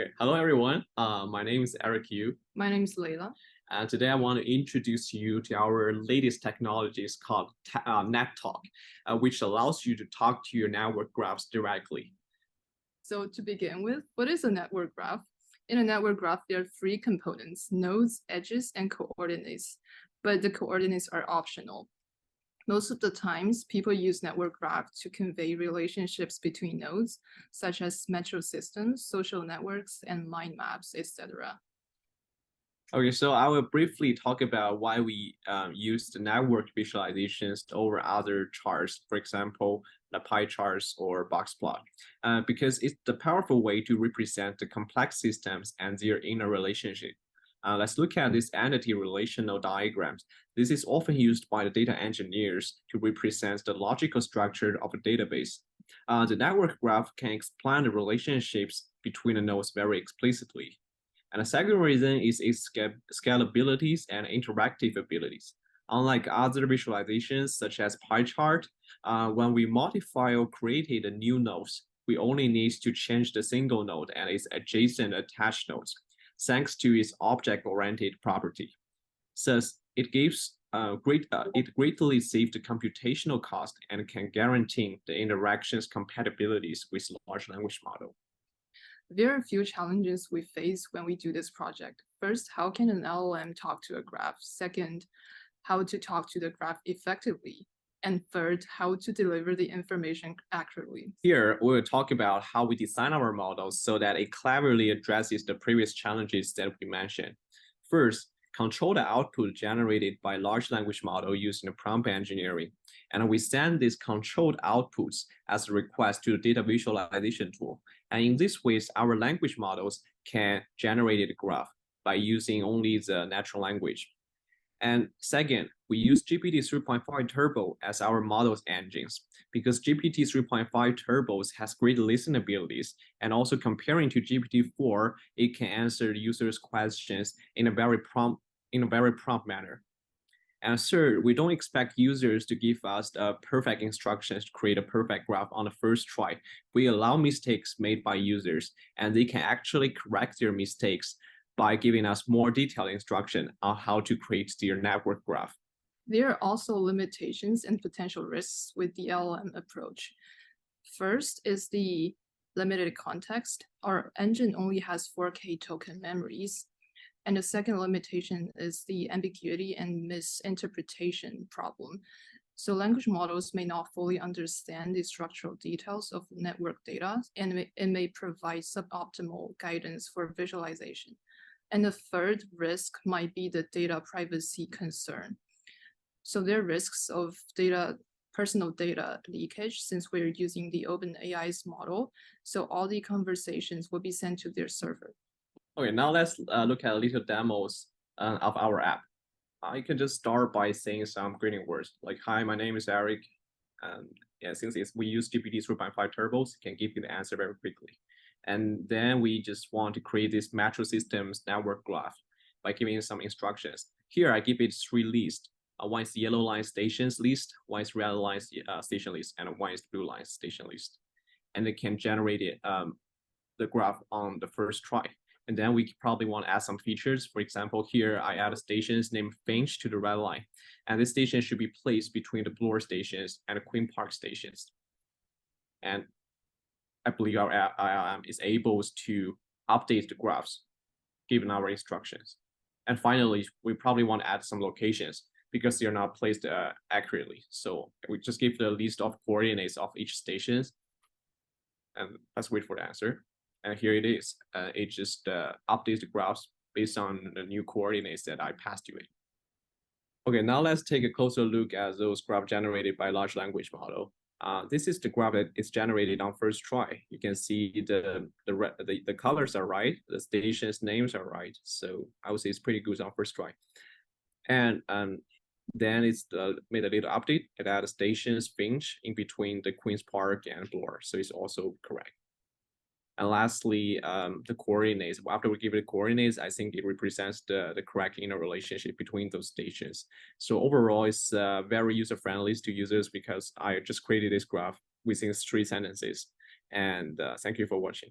Okay, hello everyone. My name is Eric Yu, My name is Leila. and today I want to introduce you to our latest technologies called NetTalk, which allows you to talk to your network graphs directly. So to begin with, what is a network graph? In a network graph, there are three components: nodes, edges, and coordinates. But the coordinates are optional. Most of the times, people use network graph to convey relationships between nodes, such as metro systems, social networks, and mind maps, etc. Okay, so I will briefly talk about why we use the network visualizations over other charts, for example, the pie charts or box plot, because it's the powerful way to represent the complex systems and their inner relationship. Let's look at this entity relational diagrams. This is often used by the data engineers to represent the logical structure of a database. The network graph can explain the relationships between the nodes very explicitly. And the second reason is its scalabilities and interactive abilities. Unlike other visualizations, such as pie chart, when we modify or create a new nodes, we only need to change the single node and its adjacent attached nodes, thanks to its object-oriented property. Thus, it greatly saves the computational cost and can guarantee the interactions compatibilities with large language model. There are a few challenges we face when we do this project. First, how can an LLM talk to a graph? Second, how to talk to the graph effectively? And third, how to deliver the information accurately. Here, we will talk about how we design our models so that it cleverly addresses the previous challenges that we mentioned. First, control the output generated by large language model using prompt engineering. And we send these controlled outputs as a request to the data visualization tool. And in this way, our language models can generate a graph by using only the natural language. And second, we use GPT 3.5 Turbo as our models engines because GPT 3.5 Turbos has great listenabilities, and also comparing to GPT-4, it can answer users' questions in a very prompt manner. And third, we don't expect users to give us perfect instructions to create a perfect graph on the first try. We allow mistakes made by users, and they can actually correct their mistakes by giving us more detailed instruction on how to create their network graph. There are also limitations and potential risks with the LLM approach. First is the limited context. Our engine only has 4K token memories. And the second limitation is the ambiguity and misinterpretation problem. So language models may not fully understand the structural details of network data, and it may provide suboptimal guidance for visualization. And the third risk might be the data privacy concern. So there are risks of personal data leakage since we're using the OpenAI's model. So all the conversations will be sent to their server. Okay, now let's look at little demos of our app. You can just start by saying some greeting words like, "Hi, my name is Eric." And yeah, since we use GPT 3.5 Turbos, it can give you the answer very quickly. And then we just want to create this metro systems network graph by giving some instructions. Here, I give it three lists. One is yellow line stations list, one is red line station list, and one is blue line station list. And it can generate the graph on the first try. And then we probably want to add some features. For example, here I add a stations named Finch to the red line. And this station should be placed between the Bloor stations and the Queen Park stations. And I believe our LLM is able to update the graphs given our instructions. And finally, we probably want to add some locations because they are not placed accurately. So we just give the list of coordinates of each station. And let's wait for the answer. And here it is. It just updates the graphs based on the new coordinates that I passed to it. Okay, now let's take a closer look at those graphs generated by large language model. This is the graph that is generated on first try. You can see the colors are right, the stations names are right. So I would say it's pretty good on first try. And then it's made a little update. It added stations Finch in between the Queen's Park and Bloor. So it's also correct. And lastly, the coordinates. After we give it coordinates, I think it represents the correct inner relationship between those stations. So overall, it's very user-friendly to users because I just created this graph within 3 sentences. And thank you for watching.